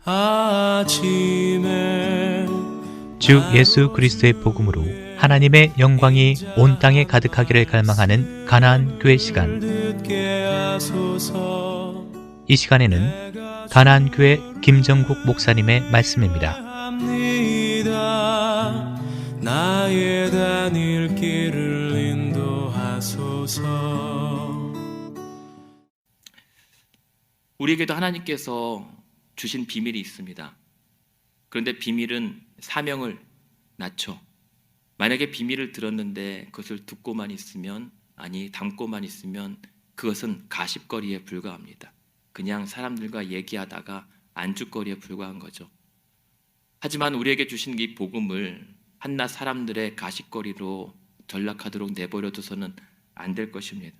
아침에 주 예수 그리스도의 복음으로 하나님의 영광이 온 땅에 가득하기를 갈망하는 가나안 교회 시간. 듣게 하소서. 이 시간에는 가나안 교회 김정국 목사님의 말씀입니다. 합니다. 나의 다닐 길을 인도하소서. 우리에게도 하나님께서 주신 비밀이 있습니다. 그런데 비밀은 사명을 낳죠. 만약에 비밀을 들었는데 그것을 듣고만 있으면, 아니 담고만 있으면 그것은 가십거리에 불과합니다. 그냥 사람들과 얘기하다가 안주거리에 불과한 거죠. 하지만 우리에게 주신 이 복음을 한낱 사람들의 가십거리로 전락하도록 내버려둬서는 안 될 것입니다.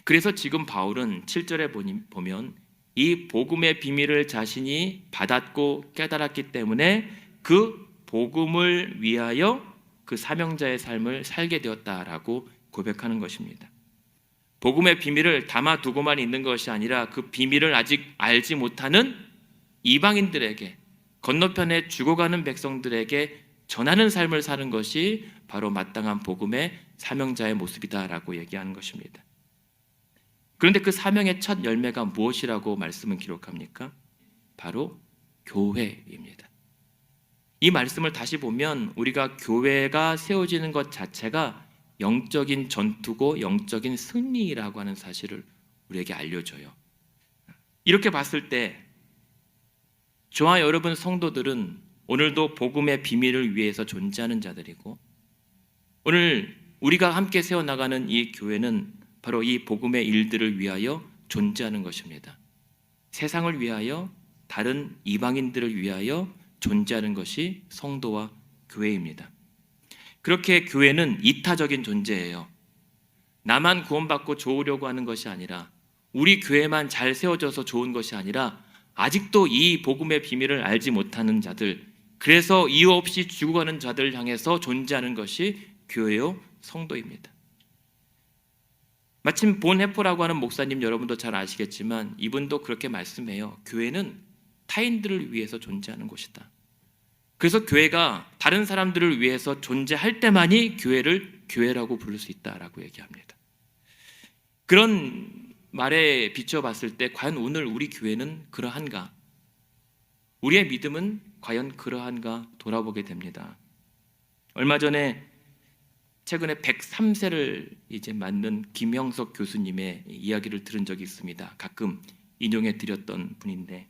그래서 지금 바울은 7절에 보면 이 복음의 비밀을 자신이 받았고 깨달았기 때문에 그 복음을 위하여 그 사명자의 삶을 살게 되었다라고 고백하는 것입니다. 복음의 비밀을 담아두고만 있는 것이 아니라 그 비밀을 아직 알지 못하는 이방인들에게, 건너편에 죽어가는 백성들에게 전하는 삶을 사는 것이 바로 마땅한 복음의 사명자의 모습이다라고 얘기하는 것입니다. 그런데 그 사명의 첫 열매가 무엇이라고 말씀은 기록합니까? 바로 교회입니다. 이 말씀을 다시 보면 우리가 교회가 세워지는 것 자체가 영적인 전투고 영적인 승리라고 하는 사실을 우리에게 알려줘요. 이렇게 봤을 때 저와 여러분 성도들은 오늘도 복음의 비밀을 위해서 존재하는 자들이고, 오늘 우리가 함께 세워나가는 이 교회는 바로 이 복음의 일들을 위하여 존재하는 것입니다. 세상을 위하여, 다른 이방인들을 위하여 존재하는 것이 성도와 교회입니다. 그렇게 교회는 이타적인 존재예요. 나만 구원받고 좋으려고 하는 것이 아니라, 우리 교회만 잘 세워져서 좋은 것이 아니라 아직도 이 복음의 비밀을 알지 못하는 자들, 그래서 이유 없이 죽어가는 자들을 향해서 존재하는 것이 교회요 성도입니다. 마침 본 해포라고 하는 목사님 여러분도 잘 아시겠지만 이분도 그렇게 말씀해요. 교회는 타인들을 위해서 존재하는 곳이다. 그래서 교회가 다른 사람들을 위해서 존재할 때만이 교회를 교회라고 부를 수 있다라고 얘기합니다. 그런 말에 비춰봤을 때 과연 오늘 우리 교회는 그러한가? 우리의 믿음은 과연 그러한가 돌아보게 됩니다. 얼마 전에 최근에 103세를 이제 맞는 김형석 교수님의 이야기를 들은 적이 있습니다. 가끔 인용해 드렸던 분인데,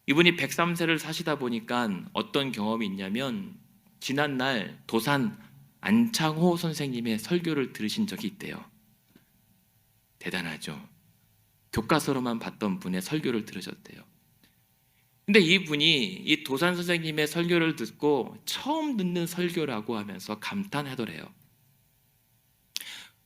이분이 103세를 사시다 보니까 어떤 경험이 있냐면 지난날 도산 안창호 선생님의 설교를 들으신 적이 있대요. 대단하죠. 교과서로만 봤던 분의 설교를 들으셨대요. 근데 이분이 이 도산 선생님의 설교를 듣고 처음 듣는 설교라고 하면서 감탄하더래요.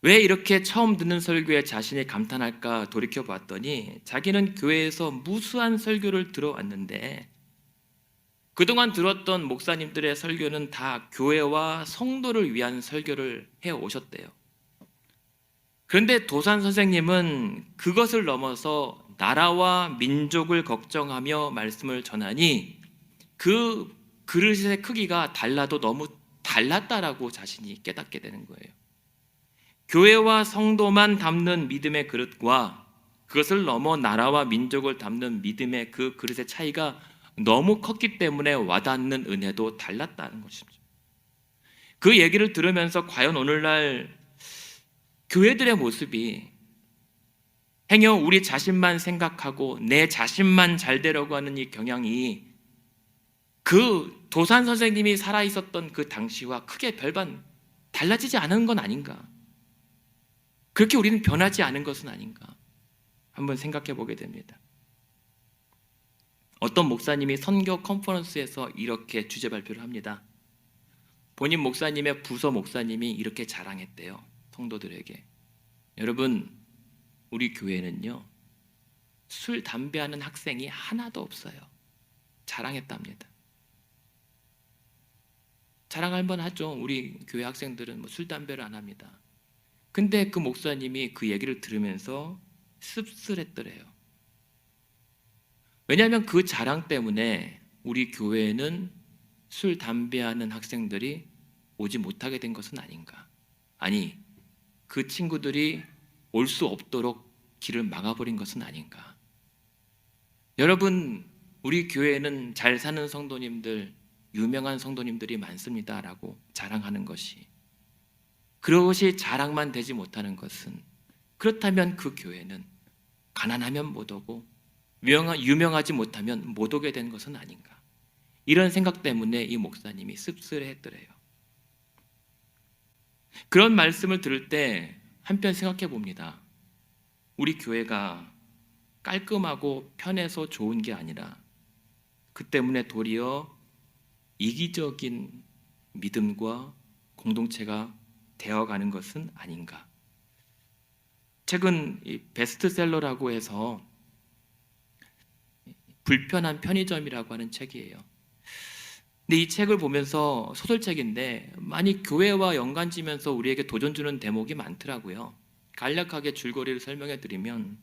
왜 이렇게 처음 듣는 설교에 자신이 감탄할까 돌이켜봤더니 자기는 교회에서 무수한 설교를 들어왔는데 그동안 들었던 목사님들의 설교는 다 교회와 성도를 위한 설교를 해오셨대요. 그런데 도산 선생님은 그것을 넘어서 나라와 민족을 걱정하며 말씀을 전하니 그 그릇의 크기가 달라도 너무 달랐다라고 자신이 깨닫게 되는 거예요. 교회와 성도만 담는 믿음의 그릇과 그것을 넘어 나라와 민족을 담는 믿음의 그 그릇의 차이가 너무 컸기 때문에 와닿는 은혜도 달랐다는 것입니다. 그 얘기를 들으면서 과연 오늘날 교회들의 모습이 행여 우리 자신만 생각하고 내 자신만 잘 되려고 하는 이 경향이 그 도산 선생님이 살아있었던 그 당시와 크게 별반 달라지지 않은 건 아닌가? 그렇게 우리는 변하지 않은 것은 아닌가? 한번 생각해 보게 됩니다. 어떤 목사님이 선교 컨퍼런스에서 이렇게 주제 발표를 합니다. 본인 목사님의 부서 목사님이 이렇게 자랑했대요. 성도들에게. 여러분, 우리 교회는요, 술, 담배 하는 학생이 하나도 없어요. 자랑했답니다. 자랑할 만하죠. 우리 교회 학생들은 뭐 술, 담배를 안 합니다. 근데 그 목사님이 그 얘기를 들으면서 씁쓸했더래요. 왜냐하면 그 자랑 때문에 우리 교회에는 술, 담배하는 학생들이 오지 못하게 된 것은 아닌가. 아니, 그 친구들이 올 수 없도록 길을 막아버린 것은 아닌가. 여러분, 우리 교회에는 잘 사는 성도님들, 유명한 성도님들이 많습니다라고 자랑하는 것이, 그것이 자랑만 되지 못하는 것은, 그렇다면 그 교회는 가난하면 못 오고 유명하지 못하면 못 오게 된 것은 아닌가. 이런 생각 때문에 이 목사님이 씁쓸해했더래요. 그런 말씀을 들을 때 한편 생각해 봅니다. 우리 교회가 깔끔하고 편해서 좋은 게 아니라 그 때문에 도리어 이기적인 믿음과 공동체가 되어가는 것은 아닌가. 최근 이 베스트셀러라고 해서 불편한 편의점이라고 하는 책이에요. 근데 이 책을 보면서, 소설책인데 많이 교회와 연관지면서 우리에게 도전 주는 대목이 많더라고요. 간략하게 줄거리를 설명해 드리면,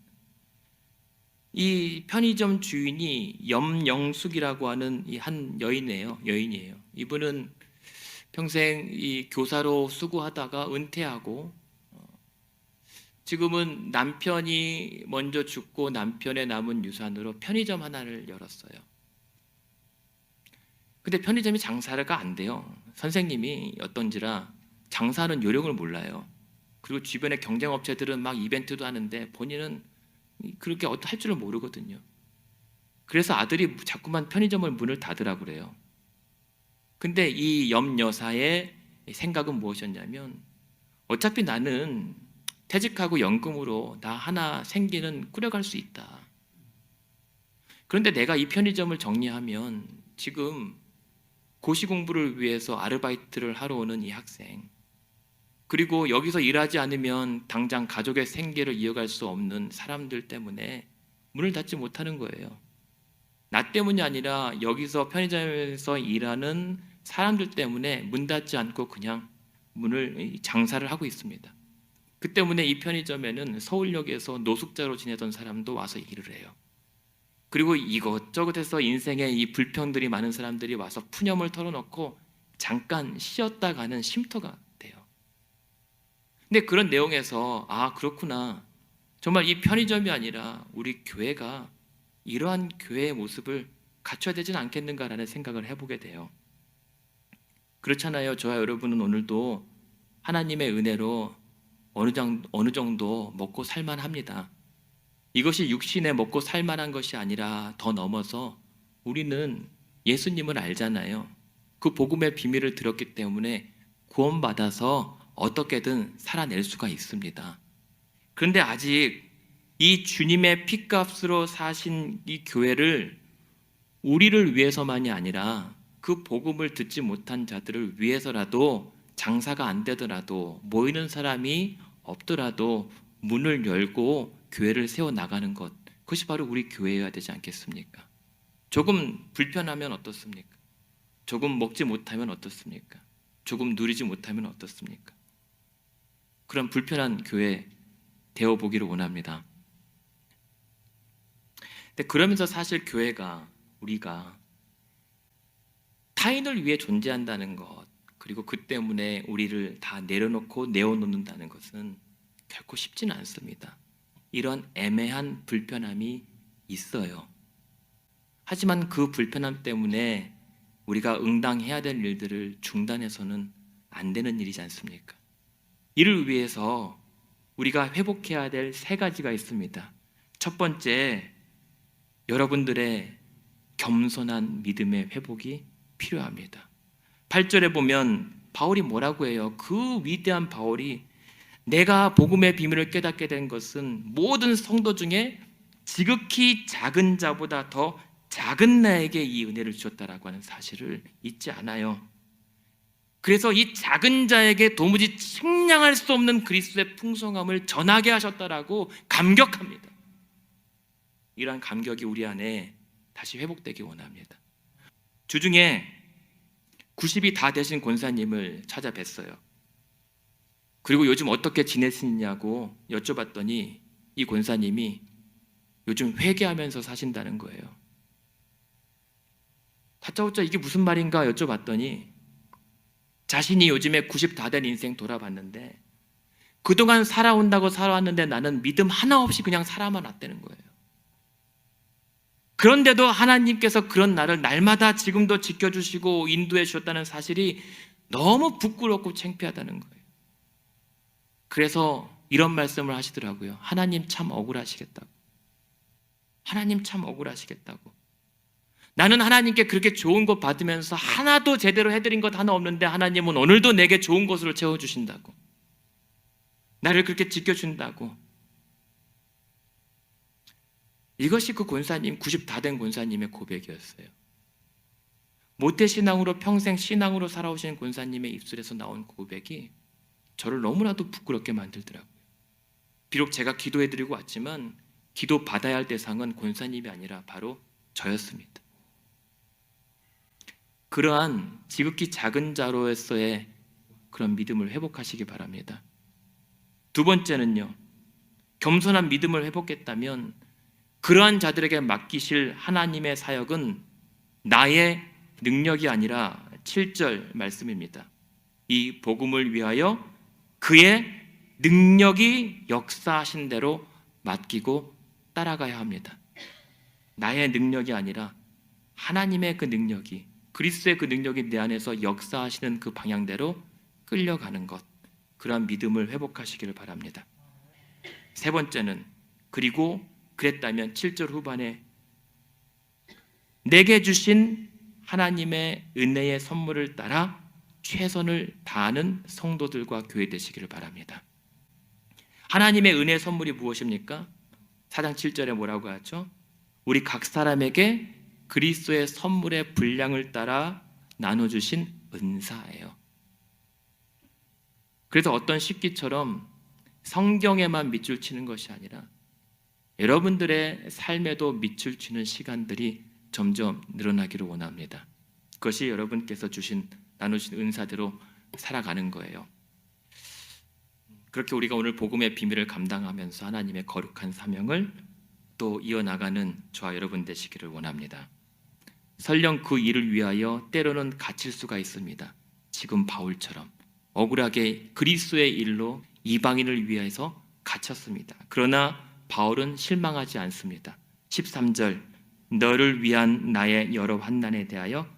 이 편의점 주인이 염영숙이라고 하는 이 한 여인이에요. 이분은 평생 이 교사로 수고하다가 은퇴하고 지금은 남편이 먼저 죽고 남편의 남은 유산으로 편의점 하나를 열었어요. 근데 편의점이 장사가 안 돼요. 선생님이 어떤지라 장사하는 요령을 몰라요. 그리고 주변의 경쟁업체들은 막 이벤트도 하는데 본인은 그렇게 할 줄을 모르거든요. 그래서 아들이 자꾸만 편의점을 문을 닫으라고 그래요. 근데 이 염 여사의 생각은 무엇이었냐면, 어차피 나는 퇴직하고 연금으로 나 하나 생기는 꾸려갈 수 있다. 그런데 내가 이 편의점을 정리하면 지금 고시 공부를 위해서 아르바이트를 하러 오는 이 학생, 그리고 여기서 일하지 않으면 당장 가족의 생계를 이어갈 수 없는 사람들 때문에 문을 닫지 못하는 거예요. 나 때문이 아니라 여기서 편의점에서 일하는 사람들 때문에 문 닫지 않고 그냥 장사를 하고 있습니다. 그 때문에 이 편의점에는 서울역에서 노숙자로 지내던 사람도 와서 일을 해요. 그리고 이것저것해서 인생에 이 불평들이 많은 사람들이 와서 푸념을 털어놓고 잠깐 쉬었다 가는 쉼터가 돼요. 근데 그런 내용에서, 아, 그렇구나, 정말 이 편의점이 아니라 우리 교회가 이러한 교회의 모습을 갖춰야 되지는 않겠는가라는 생각을 해보게 돼요. 그렇잖아요. 저와 여러분은 오늘도 하나님의 은혜로 어느 정도 먹고 살만합니다. 이것이 육신에 먹고 살만한 것이 아니라 더 넘어서 우리는 예수님을 알잖아요. 그 복음의 비밀을 들었기 때문에 구원받아서 어떻게든 살아낼 수가 있습니다. 그런데 아직 이 주님의 피값으로 사신 이 교회를 우리를 위해서만이 아니라 그 복음을 듣지 못한 자들을 위해서라도, 장사가 안 되더라도, 모이는 사람이 없더라도 문을 열고 교회를 세워나가는 것, 그것이 바로 우리 교회여야 되지 않겠습니까? 조금 불편하면 어떻습니까? 조금 먹지 못하면 어떻습니까? 조금 누리지 못하면 어떻습니까? 그런 불편한 교회 되어보기를 원합니다. 근데 그러면서 사실 교회가, 우리가 타인을 위해 존재한다는 것, 그리고 그 때문에 우리를 다 내려놓고 내어놓는다는 것은 결코 쉽지는 않습니다. 이런 애매한 불편함이 있어요. 하지만 그 불편함 때문에 우리가 응당해야 될 일들을 중단해서는 안 되는 일이지 않습니까? 이를 위해서 우리가 회복해야 될 3가지가 있습니다. 첫 번째, 여러분들의 겸손한 믿음의 회복이 필요합니다. 8절에 보면 바울이 뭐라고 해요? 그 위대한 바울이, 내가 복음의 비밀을 깨닫게 된 것은 모든 성도 중에 지극히 작은 자보다 더 작은 나에게 이 은혜를 주셨다라고 하는 사실을 잊지 않아요. 그래서 이 작은 자에게 도무지 측량할 수 없는 그리스도의 풍성함을 전하게 하셨다라고 감격합니다. 이러한 감격이 우리 안에 다시 회복되기 원합니다. 주중에 90이 다 되신 권사님을 찾아뵀어요. 그리고 요즘 어떻게 지내시냐고 여쭤봤더니 이 권사님이 요즘 회개하면서 사신다는 거예요. 다짜고짜 이게 무슨 말인가 여쭤봤더니 자신이 요즘에 90 다 된 인생 돌아봤는데 그동안 살아온다고 살아왔는데 나는 믿음 하나 없이 그냥 살아만 왔다는 거예요. 그런데도 하나님께서 그런 나를 날마다 지금도 지켜주시고 인도해 주셨다는 사실이 너무 부끄럽고 창피하다는 거예요. 그래서 이런 말씀을 하시더라고요. 하나님 참 억울하시겠다고. 하나님 참 억울하시겠다고. 나는 하나님께 그렇게 좋은 것 받으면서 하나도 제대로 해드린 것 하나 없는데 하나님은 오늘도 내게 좋은 것으로 채워주신다고. 나를 그렇게 지켜준다고. 이것이 그 권사님, 90 다 된 권사님의 고백이었어요. 모태신앙으로 평생 신앙으로 살아오신 권사님의 입술에서 나온 고백이 저를 너무나도 부끄럽게 만들더라고요. 비록 제가 기도해드리고 왔지만 기도 받아야 할 대상은 권사님이 아니라 바로 저였습니다. 그러한 지극히 작은 자로서의 그런 믿음을 회복하시기 바랍니다. 두 번째는요, 겸손한 믿음을 회복했다면 그러한 자들에게 맡기실 하나님의 사역은 나의 능력이 아니라 7절 말씀입니다. 이 복음을 위하여 그의 능력이 역사하신 대로 맡기고 따라가야 합니다. 나의 능력이 아니라 하나님의 그 능력이, 그리스도의 그 능력이 내 안에서 역사하시는 그 방향대로 끌려가는 것, 그러한 믿음을 회복하시기를 바랍니다. 세 번째는, 그리고 그랬다면 7절 후반에 내게 주신 하나님의 은혜의 선물을 따라 최선을 다하는 성도들과 교회 되시기를 바랍니다. 하나님의 은혜의 선물이 무엇입니까? 4장 7절에 뭐라고 하죠? 우리 각 사람에게 그리스도의 선물의 분량을 따라 나눠주신 은사예요. 그래서 어떤 식기처럼 성경에만 밑줄 치는 것이 아니라 여러분들의 삶에도 밑줄 치는 시간들이 점점 늘어나기를 원합니다. 그것이 여러분께서 나누신 은사대로 살아가는 거예요. 그렇게 우리가 오늘 복음의 비밀을 감당하면서 하나님의 거룩한 사명을 또 이어나가는 저와 여러분 되시기를 원합니다. 설령 그 일을 위하여 때로는 갇힐 수가 있습니다. 지금 바울처럼 억울하게 그리스도의 일로 이방인을 위해서 갇혔습니다. 그러나 바울은 실망하지 않습니다. 13절, 너를 위한 나의 여러 환난에 대하여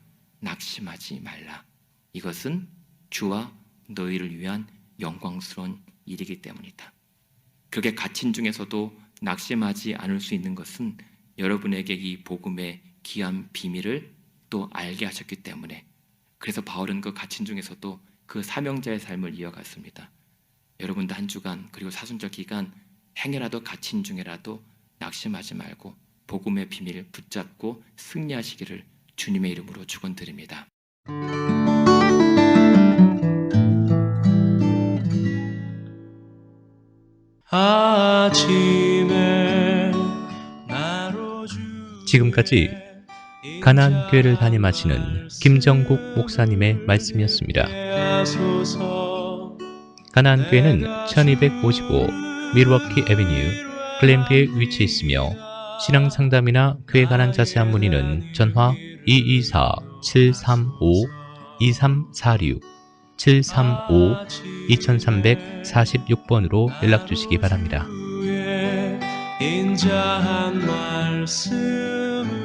낙심하지 말라. 이것은 주와 너희를 위한 영광스러운 일이기 때문이다. 그렇게 갇힌 중에서도 낙심하지 않을 수 있는 것은 여러분에게 이 복음의 귀한 비밀을 또 알게 하셨기 때문에, 그래서 바울은 그 갇힌 중에서도 그 사명자의 삶을 이어갔습니다. 여러분도 한 주간 그리고 사순절 기간 행여라도 갇힌 중에라도 낙심하지 말고 복음의 비밀을 붙잡고 승리하시기를 주님의 이름으로 축원드립니다. 아침에 나로 지금까지 가나안 교회를 담임하시는 김정국 목사님의 말씀이었습니다. 가나안 교회는 1255 밀워키 애비뉴 글렌비에 위치해 있으며 신앙 상담이나 교회 관한 자세한 문의는 전화 224-735-2346 735-2346번으로 연락 주시기 바랍니다. 인자한 말씀을